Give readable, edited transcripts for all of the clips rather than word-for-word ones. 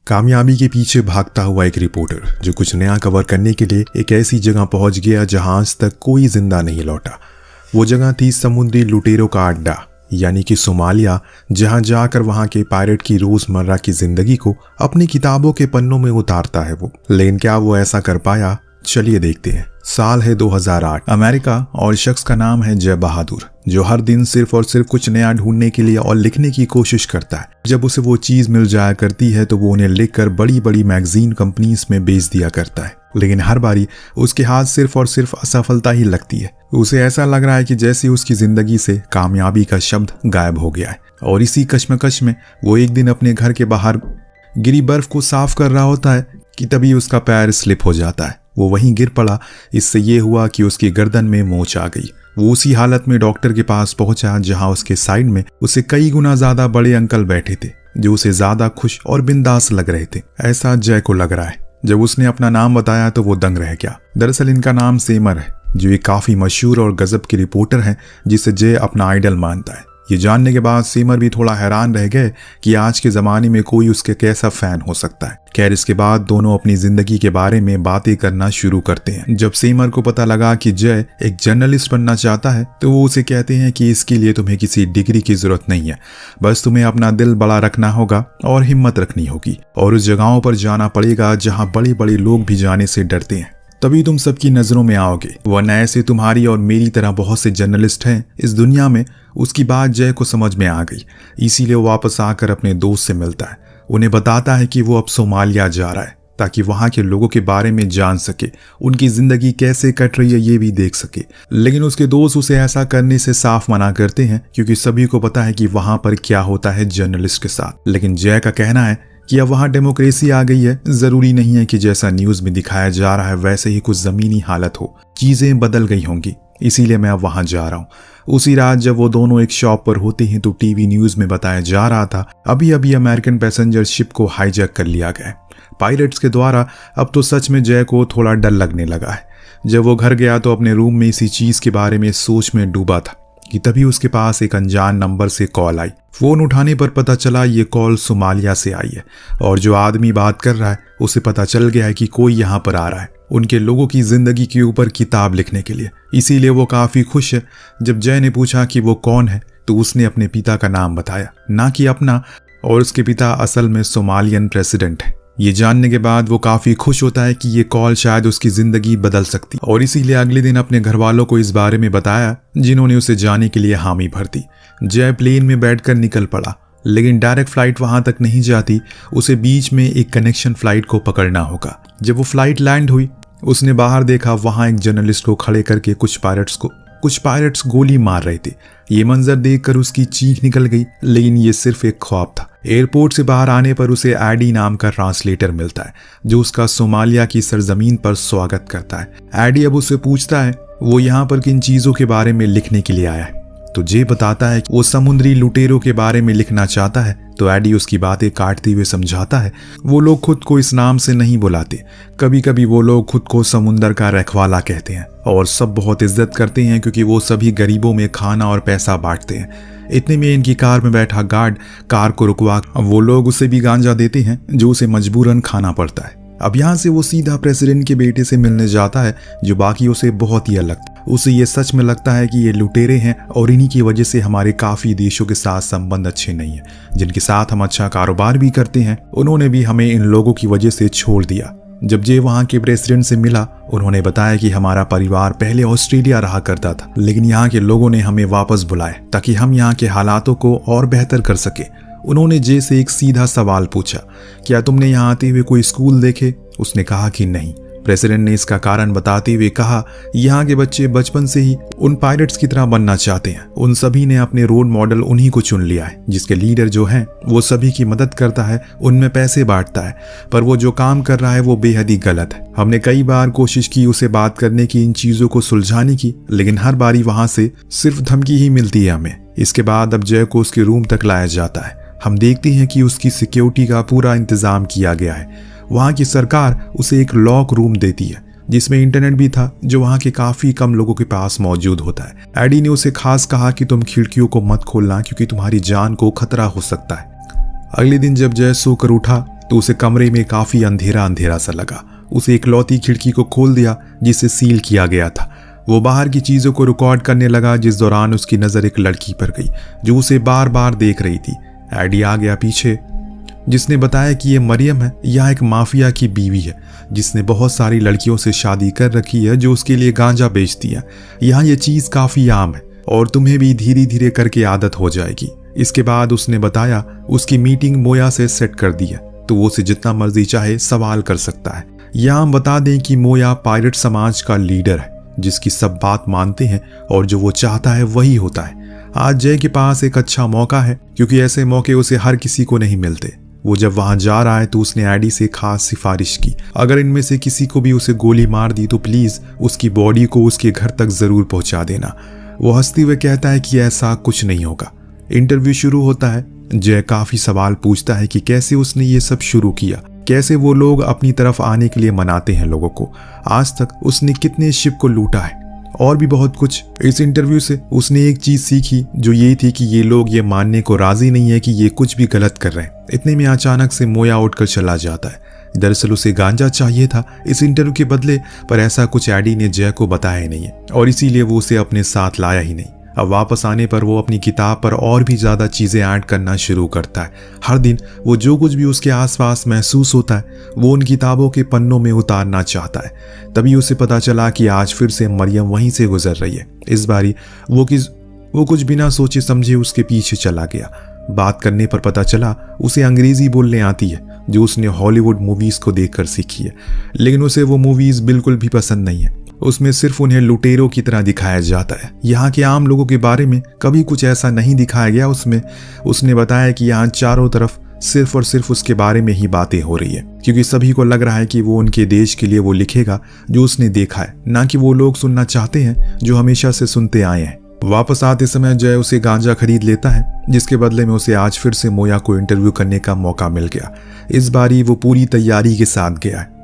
कामयाबी के पीछे भागता हुआ एक रिपोर्टर जो कुछ नया कवर करने के लिए एक ऐसी जगह पहुंच गया जहां आज तक कोई जिंदा नहीं लौटा। वो जगह थी समुद्री लुटेरों का अड्डा, यानी कि सोमालिया, जहां जाकर वहां के पायरेट की रोजमर्रा की जिंदगी को अपनी किताबों के पन्नों में उतारता है वो। लेकिन क्या वो ऐसा कर पाया? चलिए देखते हैं। साल है 2008, अमेरिका, और शख्स का नाम है जय बहादुर, जो हर दिन सिर्फ और सिर्फ कुछ नया ढूंढने के लिए और लिखने की कोशिश करता है। जब उसे वो चीज मिल जाया करती है तो वो उन्हें लिखकर बड़ी बड़ी मैगजीन कंपनीज में बेच दिया करता है। लेकिन हर बारी उसके हाथ सिर्फ और सिर्फ असफलता ही लगती है। उसे ऐसा लग रहा है कि जैसे उसकी जिंदगी से कामयाबी का शब्द गायब हो गया है। और इसी कश्मकश में वो एक दिन अपने घर के बाहर गिरी बर्फ को साफ कर रहा होता है कि तभी उसका पैर स्लिप हो जाता है। वो वहीं गिर पड़ा। इससे ये हुआ कि उसकी गर्दन में मोच आ गई। वो उसी हालत में डॉक्टर के पास पहुंचा जहां उसके साइड में उसे कई गुना ज्यादा बड़े अंकल बैठे थे जो उसे ज्यादा खुश और बिंदास लग रहे थे। ऐसा जय को लग रहा है। जब उसने अपना नाम बताया तो वो दंग रह गया। दरअसल इनका नाम सेमर है, जो एक काफी मशहूर और गजब के रिपोर्टर हैं जिसे जय अपना आइडल मानता है। ये जानने के बाद सेमर भी थोड़ा हैरान रह गए कि आज के जमाने में कोई उसके कैसा फैन हो सकता है। खैर, इसके बाद दोनों अपनी जिंदगी के बारे में बातें करना शुरू करते हैं। जब सेमर को पता लगा कि जय एक जर्नलिस्ट बनना चाहता है तो वो उसे कहते हैं कि इसके लिए तुम्हें किसी डिग्री की जरूरत नहीं है, बस तुम्हें अपना दिल बड़ा रखना होगा और हिम्मत रखनी होगी और उस जगहों पर जाना पड़ेगा जहाँ बड़े बड़े लोग भी जाने से डरते हैं, तभी तुम सबकी नजरों में आओगे। वरना ऐसे तुम्हारी और मेरी तरह बहुत से जर्नलिस्ट हैं इस दुनिया में। उसकी बात जय को समझ में आ गई। इसीलिए वो वापस आकर अपने दोस्त से मिलता है। उन्हें बताता है कि वो अब सोमालिया जा रहा है ताकि वहां के लोगों के बारे में जान सके, उनकी जिंदगी कैसे कट रही है ये भी देख सके। लेकिन उसके दोस्त उसे ऐसा करने से साफ मना करते हैं क्योंकि सभी को पता है कि वहां पर क्या होता है जर्नलिस्ट के साथ। लेकिन जय का कहना है कि अब वहां डेमोक्रेसी आ गई है। जरूरी नहीं है कि जैसा न्यूज में दिखाया जा रहा है वैसे ही कुछ जमीनी हालत हो। चीजें बदल गई होंगी, इसीलिए मैं अब वहां जा रहा हूँ। उसी रात जब वो दोनों एक शॉप पर होते हैं तो टीवी न्यूज में बताया जा रहा था अभी अभी अमेरिकन पैसेंजर शिप को हाईजैक कर लिया गया पायरेट्स के द्वारा। अब तो सच में जय को थोड़ा डर लगने लगा है। जब वो घर गया तो अपने रूम में इसी चीज के बारे में सोच में डूबा था कि तभी उसके पास एक अनजान नंबर से कॉल आई। फोन उठाने पर पता चला ये कॉल सोमालिया से आई है और जो आदमी बात कर रहा है उसे पता चल गया है कि कोई यहाँ पर आ रहा है उनके लोगों की जिंदगी के ऊपर किताब लिखने के लिए। इसीलिए वो काफी खुश है। जब जय ने पूछा कि वो कौन है तो उसने अपने पिता का नाम बताया, ना कि अपना, और उसके पिता असल में सोमालियन प्रेसिडेंट है। ये जानने के बाद वो काफी खुश होता है कि ये कॉल शायद उसकी जिंदगी बदल सकती और इसीलिए अगले दिन अपने घर वालों को इस बारे में बताया, जिन्होंने उसे जाने के लिए हामी भर दी। जय प्लेन में बैठकर निकल पड़ा, लेकिन डायरेक्ट फ्लाइट वहां तक नहीं जाती। उसे बीच में एक कनेक्शन फ्लाइट को पकड़ना होगा। जब वो फ्लाइट लैंड हुई उसने बाहर देखा वहां एक जर्नलिस्ट को खड़े करके कुछ पायरेट्स गोली मार रहे थे। ये मंजर देखकर उसकी चीख निकल गई, लेकिन ये सिर्फ एक ख्वाब था। एयरपोर्ट से बाहर आने पर उसे एडी नाम का ट्रांसलेटर मिलता है जो उसका सोमालिया की सरजमीन पर स्वागत करता है। एडी अब उससे पूछता है वो यहाँ पर किन चीजों के बारे में लिखने के लिए आया है। तो जे बताता है कि वो समुद्री लुटेरों के बारे में लिखना चाहता है। तो एडी उसकी बातें काटते हुए समझाता है वो लोग खुद को इस नाम से नहीं बुलाते, कभी कभी वो लोग खुद को समुंदर का रखवाला कहते हैं और सब बहुत इज्जत करते हैं क्योंकि वो सभी गरीबों में खाना और पैसा बांटते हैं। इतने में इनकी कार में बैठा गार्ड कार को रुकवा वो लोग उसे भी गांजा देते हैं जो उसे मजबूरन खाना पड़ता है। अब यहाँ से वो सीधा प्रेसिडेंट के बेटे से मिलने जाता है जो बाकियों से बहुत ही अलग। उसे ये सच में लगता है कि ये लुटेरे हैं और इन्हीं की वजह से हमारे काफी देशों के साथ संबंध अच्छे नहीं है, जिनके साथ हम अच्छा कारोबार भी करते हैं। उन्होंने भी हमें इन लोगों की वजह से छोड़ दिया। जब जे वहाँ के प्रेसिडेंट से मिला उन्होंने बताया कि हमारा परिवार पहले ऑस्ट्रेलिया रहा करता था, लेकिन यहाँ के लोगों ने हमें वापस बुलाया ताकि हम यहाँ के हालातों को और बेहतर कर सके। उन्होंने जे से एक सीधा सवाल पूछा, क्या तुमने यहाँ आते हुए कोई स्कूल देखे? उसने कहा कि नहीं। प्रेसिडेंट ने इसका कारण बताते हुए कहा, यहाँ के बच्चे बचपन से ही उन पायरेट्स की तरह बनना चाहते हैं। उन सभी ने अपने रोल मॉडल उन्हीं को चुन लिया है, जिसके लीडर जो हैं वो सभी की मदद करता है, उनमें पैसे बांटता है, पर वो जो काम कर रहा है वो बेहद ही गलत है। हमने कई बार कोशिश की उसे बात करने की, इन चीजों को सुलझाने की, लेकिन हर बारी वहां से सिर्फ धमकी ही मिलती है हमें। इसके बाद अब जय को उसके रूम तक लाया जाता है। हम देखते हैं कि उसकी सिक्योरिटी का पूरा इंतजाम किया गया है। वहाँ की सरकार उसे एक लॉक रूम देती है जिसमें इंटरनेट भी था, जो वहाँ के काफी कम लोगों के पास मौजूद होता है। एडी ने उसे खास कहा कि तुम खिड़कियों को मत खोलना क्योंकि तुम्हारी जान को खतरा हो सकता है। अगले दिन जब जय सोकर उठा तो उसे कमरे में काफी अंधेरा अंधेरा सा लगा। उसे इकलौती खिड़की को खोल दिया जिसे सील किया गया था। वो बाहर की चीजों को रिकॉर्ड करने लगा, जिस दौरान उसकी नजर एक लड़की पर गई जो उसे बार बार देख रही थी। एडी आ गया पीछे, जिसने बताया कि ये मरियम है, यह एक माफिया की बीवी है जिसने बहुत सारी लड़कियों से शादी कर रखी है जो उसके लिए गांजा बेचती है। यहाँ ये चीज काफी आम है और तुम्हें भी धीरे धीरे करके आदत हो जाएगी। इसके बाद उसने बताया उसकी मीटिंग मोया से सेट कर दी है, तो वो उसे जितना मर्जी चाहे सवाल कर सकता है। यहाँ हम बता दें कि मोया पायरेट समाज का लीडर है जिसकी सब बात मानते हैं और जो वो चाहता है वही होता है। आज जय के पास एक अच्छा मौका है क्योंकि ऐसे मौके उसे हर किसी को नहीं मिलते। वो जब वहां जा रहा है तो उसने एडी से खास सिफारिश की, अगर इनमें से किसी को भी उसे गोली मार दी तो प्लीज उसकी बॉडी को उसके घर तक जरूर पहुंचा देना। वो हंसते हुए कहता है कि ऐसा कुछ नहीं होगा। इंटरव्यू शुरू होता है। जय काफी सवाल पूछता है कि कैसे उसने ये सब शुरू किया, कैसे वो लोग अपनी तरफ आने के लिए मनाते हैं लोगों को, आज तक उसने कितने शिप को लूटा है और भी बहुत कुछ। इस इंटरव्यू से उसने एक चीज सीखी जो ये थी कि ये लोग ये मानने को राजी नहीं है कि ये कुछ भी गलत कर रहे हैं। इतने में अचानक से मोया उठकर चला जाता है। दरअसल उसे गांजा चाहिए था इस इंटरव्यू के बदले, पर ऐसा कुछ एडी ने जय को बताया ही नहीं है और इसीलिए वो उसे अपने साथ लाया ही नहीं। अब वापस आने पर वो अपनी किताब पर और भी ज्यादा चीजें ऐड करना शुरू करता है। हर दिन वो जो कुछ भी उसके आसपास महसूस होता है वो उन किताबों के पन्नों में उतारना चाहता है। तभी उसे पता चला कि आज फिर से मरियम वहीं से गुजर रही है। इस बारी वो कुछ बिना सोचे समझे उसके पीछे चला गया। बात करने पर पता चला उसे अंग्रेजी बोलने आती है जो उसने हॉलीवुड मूवीज को देखकर सीखी है, लेकिन उसे वो मूवीज बिल्कुल भी पसंद नहीं है। उसमें सिर्फ उन्हें लुटेरों की तरह दिखाया जाता है। यहाँ के आम लोगों के बारे में कभी कुछ ऐसा नहीं दिखाया गया। उसने बताया कि यहाँ चारों तरफ सिर्फ और सिर्फ उसके बारे में ही बातें हो रही है क्योंकि सभी को लग रहा है कि वो उनके देश के लिए वो लिखेगा जो उसने देखा है, ना कि वो लोग सुनना चाहते हैं जो हमेशा से सुनते आए हैं। वापस आते समय जय उसे गांजा खरीद लेता है, जिसके बदले में उसे आज फिर से मोया को इंटरव्यू करने का मौका मिल गया। इस बारी वो पूरी तैयारी के साथ गया है,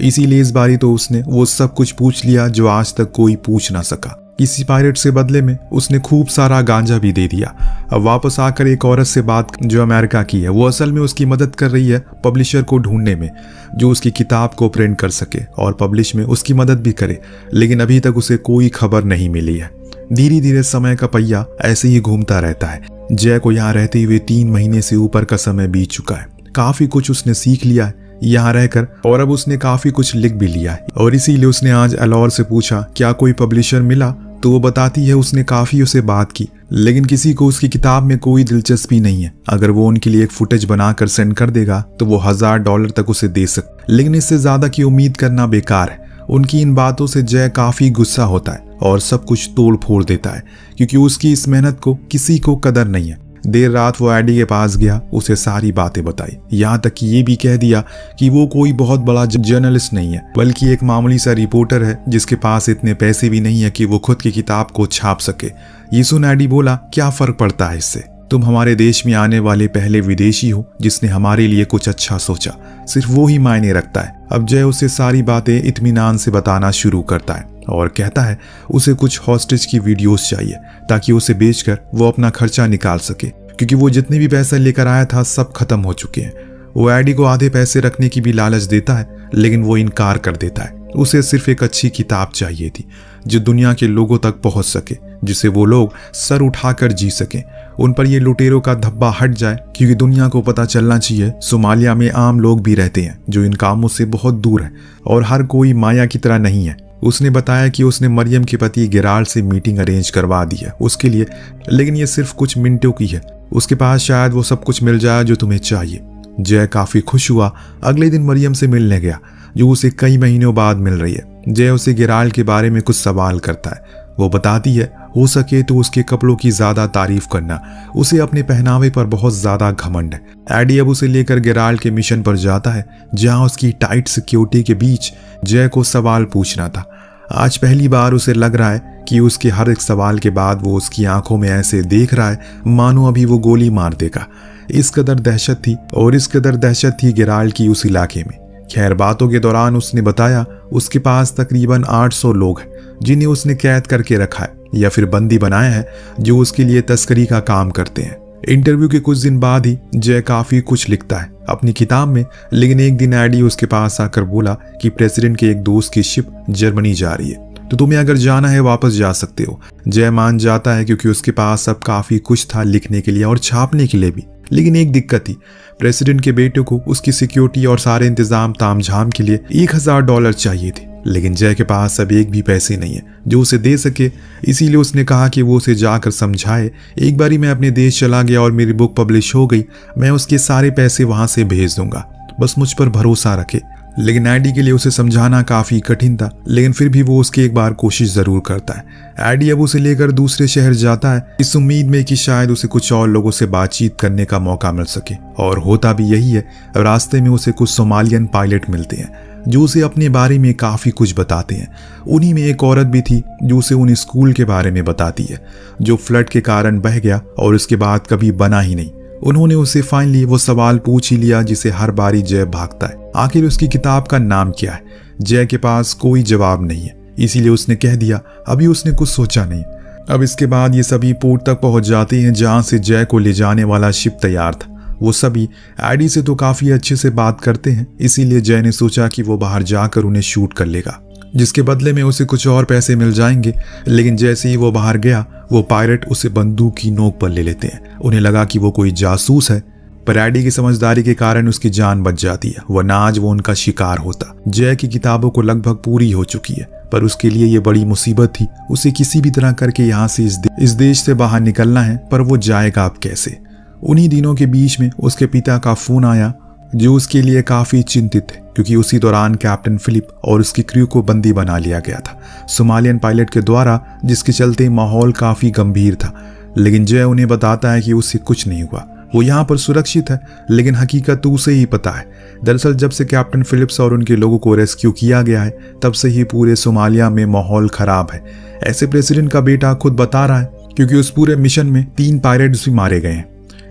इसीलिए इस बारी तो उसने वो सब कुछ पूछ लिया जो आज तक कोई पूछ ना सका। किसी पायरेट से बदले में उसने खूब सारा गांजा भी दे दिया। अब वापस आकर एक औरत से बात जो अमेरिका की है, वो असल में उसकी मदद कर रही है पब्लिशर को ढूंढने में जो उसकी किताब को प्रिंट कर सके और पब्लिश में उसकी मदद भी करे, लेकिन अभी तक उसे कोई खबर नहीं मिली है। धीरे धीरे समय का पहिया ऐसे ही घूमता रहता है। जय को यहाँ रहते हुए 3 महीने से ऊपर का समय बीत चुका है। काफी कुछ उसने सीख लिया है यहाँ रहकर और अब उसने काफी कुछ लिख भी लिया है और इसीलिए उसने आज एलोर से पूछा क्या कोई पब्लिशर मिला, तो वो बताती है उसने काफी उसे बात की, लेकिन किसी को उसकी किताब में कोई दिलचस्पी नहीं है। अगर वो उनके लिए एक फुटेज बनाकर सेंड कर देगा तो वो $1000 तक उसे दे सकते, लेकिन इससे ज्यादा की उम्मीद करना बेकार है। उनकी इन बातों से जय काफी गुस्सा होता है और सब कुछ तोड़ फोड़ देता है क्योंकि उसकी इस मेहनत को किसी को कदर नहीं है। देर रात वो एडी के पास गया, उसे सारी बातें बताई, यहाँ तक कि ये भी कह दिया कि वो कोई बहुत बड़ा जर्नलिस्ट नहीं है बल्कि एक मामूली सा रिपोर्टर है जिसके पास इतने पैसे भी नहीं है कि वो खुद की किताब को छाप सके। ये सुन एडी बोला क्या फर्क पड़ता है इससे, तुम हमारे देश में आने वाले पहले विदेशी हो जिसने हमारे लिए कुछ अच्छा सोचा, सिर्फ वो ही मायने रखता है। अब जय उसे सारी बातें इत्मीनान से बताना शुरू करता है और कहता है उसे कुछ हॉस्टेज की वीडियोस चाहिए ताकि उसे बेचकर वो अपना खर्चा निकाल सके क्योंकि वो जितने भी पैसे लेकर आया था सब खत्म हो चुके हैं। वो एडी को आधे पैसे रखने की भी लालच देता है, लेकिन वो इनकार कर देता है। उसे सिर्फ एक अच्छी किताब चाहिए थी जो दुनिया के लोगों तक पहुंच सके, जिसे वो लोग सर उठाकर जी सकें, उन पर ये लुटेरों का धब्बा हट जाए क्योंकि दुनिया को पता चलना चाहिए सोमालिया में आम लोग भी रहते हैं जो इन कामों से बहुत दूर है और हर कोई माया की तरह नहीं है। उसने बताया कि उसने मरियम के पति गिराल से मीटिंग अरेंज करवा दी है उसके लिए, लेकिन ये सिर्फ कुछ मिनटों की है, उसके पास शायद वो सब कुछ मिल जाए जो तुम्हें चाहिए। जय काफी खुश हुआ। अगले दिन मरियम से मिलने गया जो उसे कई महीनों बाद मिल रही है। जय उसे गिराल के बारे में कुछ सवाल करता है। वो बताती है हो सके तो उसके कपड़ों की ज्यादा तारीफ करना, उसे अपने पहनावे पर बहुत ज्यादा घमंड है। एडी अब उसे लेकर गिराल के मिशन पर जाता है जहां उसकी टाइट सिक्योरिटी के बीच जय को सवाल पूछना था। आज पहली बार उसे लग रहा है कि उसके हर एक सवाल के बाद वो उसकी आंखों में ऐसे देख रहा है मानो अभी वो गोली मार देगा। इस कदर दहशत थी गिराल की उस इलाके में। खैर बातों के दौरान उसने बताया उसके पास तकरीबन 800 लोग हैं जिन्हें उसने कैद करके रखा है या फिर बंदी बनाया है जो उसके लिए तस्करी का काम करते हैं। इंटरव्यू के कुछ दिन बाद ही जय काफी कुछ लिखता है अपनी किताब में, लेकिन एक दिन एडी उसके पास आकर बोला कि प्रेसिडेंट के एक दोस्त की शिप जर्मनी जा रही है, तो तुम्हें अगर जाना है वापस जा सकते हो। जय मान जाता है क्योंकि उसके पास अब काफी कुछ था लिखने के लिए और छापने के लिए भी। लेकिन एक दिक्कत थी, प्रेसिडेंट के बेटे को उसकी सिक्योरिटी और सारे इंतजाम तामझाम के लिए $1000 चाहिए थे, लेकिन जय के पास अब एक भी पैसे नहीं है जो उसे दे सके। इसीलिए उसने कहा कि वो उसे जाकर समझाए, एक बारी मैं अपने देश चला गया और मेरी बुक पब्लिश हो गई, मैं उसके सारे पैसे वहां से भेज दूंगा, बस मुझ पर भरोसा रखे। लेकिन एडी के लिए उसे समझाना काफी कठिन था, लेकिन फिर भी वो उसकी एक बार कोशिश जरूर करता है। एडी अब उसे लेकर दूसरे शहर जाता है इस उम्मीद में कि शायद उसे कुछ और लोगों से बातचीत करने का मौका मिल सके, और होता भी यही है। रास्ते में उसे कुछ सोमालियन पायलट मिलते हैं जो उसे अपने बारे में काफी कुछ बताते हैं। उन्हीं में एक औरत भी थी जो उसे उन स्कूल के बारे में बताती है जो फ्लड के कारण बह गया और उसके बाद कभी बना ही नहीं। उन्होंने उसे फाइनली वो सवाल पूछ ही लिया जिसे हर बारी जय भागता है, आखिर उसकी किताब का नाम क्या है। जय के पास कोई जवाब नहीं है, इसीलिए उसने कह दिया अभी उसने कुछ सोचा नहीं। अब इसके बाद ये सभी पोर्ट तक पहुंच जाते हैं जहां से जय को ले जाने वाला शिप तैयार था। वो सभी एडी से तो काफी अच्छे से बात करते हैं, इसीलिए जय ने सोचा कि वो बाहर जाकर उन्हें शूट कर लेगा, जिसके बदले में उसे कुछ और पैसे मिल जाएंगे। लेकिन जैसे ही वो बाहर गया, वो पायलट उसे बंदूक की नोक पर ले लेते हैं। उन्हें लगा कि वो कोई जासूस है, पर एडी की समझदारी के कारण उसकी जान बच जाती है, वरना आज वो उनका शिकार होता। जय की किताबों को लगभग पूरी हो चुकी है, पर उसके लिए ये बड़ी मुसीबत थी। उसे किसी भी तरह करके यहाँ से इस देश से बाहर निकलना है, पर वो जाएगा अब कैसे। उन्हीं दिनों के बीच में उसके पिता का फोन आया जो उसके लिए काफी चिंतित थे, क्योंकि उसी दौरान कैप्टन फिलिप और उसकी क्रू को बंदी बना लिया गया था सोमालियन पायलट के द्वारा, जिसके चलते माहौल काफी गंभीर था। लेकिन जय उन्हें बताता है कि उससे कुछ नहीं हुआ, वो यहाँ पर सुरक्षित है। लेकिन हकीकत तो उसे ही पता है। दरअसल जब से कैप्टन फिलिप्स और उनके लोगों को रेस्क्यू किया गया है, तब से ही पूरे सोमालिया में माहौल खराब है। ऐसे प्रेसिडेंट का बेटा खुद बता रहा है, क्योंकि उस पूरे मिशन में 3 पायलट्स भी मारे गए हैं।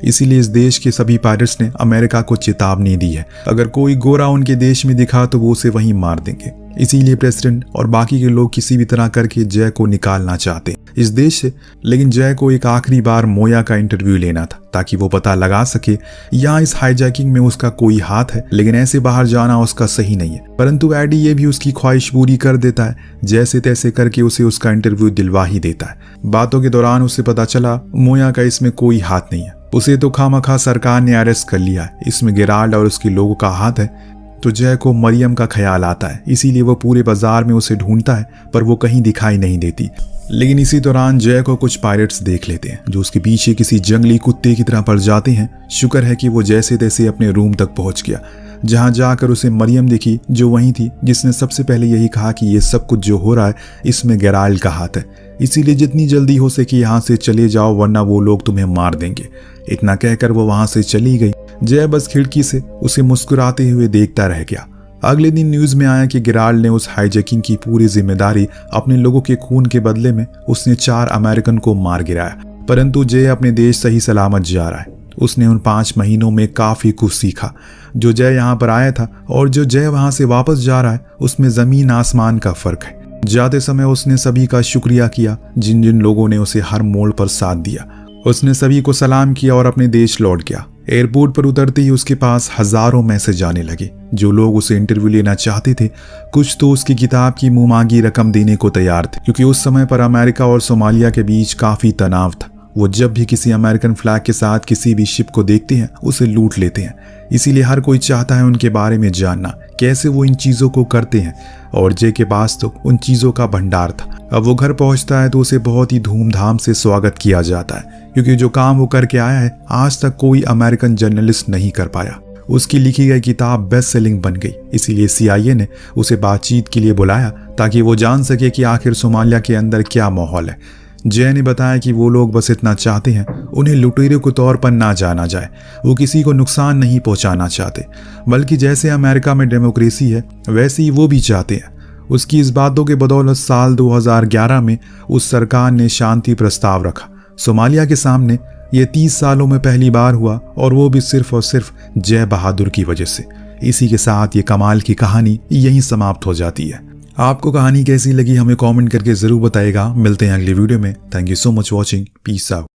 इसीलिए इस देश के सभी पायलट्स ने अमेरिका को चेतावनी दी है, अगर कोई गोरा उनके देश में दिखा तो वो उसे वहीं मार देंगे। इसीलिए प्रेसिडेंट और बाकी के लोग किसी भी तरह करके जय को निकालना चाहते हैं इस देश से। लेकिन जय को एक आखिरी बार मोया का इंटरव्यू लेना था, ताकि वो पता लगा सके यहाँ इस हाईजैकिंग में उसका कोई हाथ है, लेकिन ऐसे बाहर जाना उसका सही नहीं है। परंतु एडी ये भी उसकी ख्वाहिश पूरी कर देता है, जैसे तैसे करके उसे उसका इंटरव्यू दिलवा ही देता है। बातों के दौरान उसे पता चला मोया का इसमें कोई हाथ नहीं है, उसे तो खामखा सरकार ने अरेस्ट कर लिया है, इसमें गेराल्ड और उसके लोगों का हाथ है। तो जय को मरियम का ख्याल आता है, इसीलिए वो पूरे बाजार में उसे ढूंढता है, पर वो कहीं दिखाई नहीं देती। लेकिन इसी दौरान जय को कुछ पायलट्स देख लेते हैं जो उसके पीछे किसी जंगली कुत्ते की तरह पड़ जाते हैं। शुक्र है कि वो जैसे तैसे अपने रूम तक पहुंच गया, जहां जाकर उसे मरियम दिखी, जो वही थी जिसने सबसे पहले यही कहा कि ये सब कुछ जो हो रहा है इसमें गेराल्ड का हाथ है, इसीलिए जितनी जल्दी हो सके यहाँ से चले जाओ, वरना वो लोग तुम्हें मार देंगे। इतना कहकर वो वहां से चली गई। जय बस खिड़की से उसे मुस्कुराते हुए देखता रह गया। अगले दिन न्यूज में आया कि गेराल्ड ने उस हाईजैकिंग की पूरी जिम्मेदारी अपने लोगों के खून के बदले में उसने 4 अमेरिकन को मार गिराया। परंतु जय अपने देश सही सलामत जा रहा है। उसने उन 5 महीनों में काफी कुछ सीखा। जो जय यहाँ पर आया था और जो जय वहां से वापस जा रहा है, उसमें जमीन आसमान का फर्क है। जाते समय उसने सभी का शुक्रिया किया जिन जिन लोगों ने उसे हर मोड़ पर साथ दिया। उसने सभी को सलाम किया और अपने देश लौट गया। एयरपोर्ट पर उतरते ही उसके पास हजारों मैसेज आने लगे। जो लोग उसे इंटरव्यू लेना चाहते थे, कुछ तो उसकी किताब की मुंह मांगी रकम देने को तैयार थे, क्योंकि उस समय पर अमेरिका और सोमालिया के बीच काफी तनाव था। वो जब भी किसी अमेरिकन फ्लैग के साथ किसी भी शिप को देखते हैं, उसे लूट लेते हैं। इसीलिए हर कोई चाहता है उनके बारे में जानना, कैसे वो इन चीजों को करते हैं। और जे के पास तो उन चीजों का भंडार था। अब वो घर पहुंचता है तो उसे बहुत ही धूमधाम से स्वागत किया जाता है, क्योंकि जो काम वो करके आया है आज तक कोई अमेरिकन जर्नलिस्ट नहीं कर पाया। उसकी लिखी गई किताब बेस्ट सेलिंग बन गई। इसीलिए CIA ने उसे बातचीत के लिए बुलाया, ताकि वो जान सके कि आखिर सोमालिया के अंदर क्या माहौल है। जय ने बताया कि वो लोग बस इतना चाहते हैं, उन्हें लुटेरों के तौर पर ना जाना जाए। वो किसी को नुकसान नहीं पहुंचाना चाहते, बल्कि जैसे अमेरिका में डेमोक्रेसी है वैसे ही वो भी चाहते हैं। उसकी इस बातों के बदौलत साल 2011 में उस सरकार ने शांति प्रस्ताव रखा। सोमालिया के सामने ये 30 सालों में पहली बार हुआ, और वो भी सिर्फ और सिर्फ जय बहादुर की वजह से। इसी के साथ ये कमाल की कहानी यहीं समाप्त हो जाती है। आपको कहानी कैसी लगी हमें कमेंट करके जरूर बताइएगा। मिलते हैं अगले वीडियो में। Thank you so much watching. Peace out.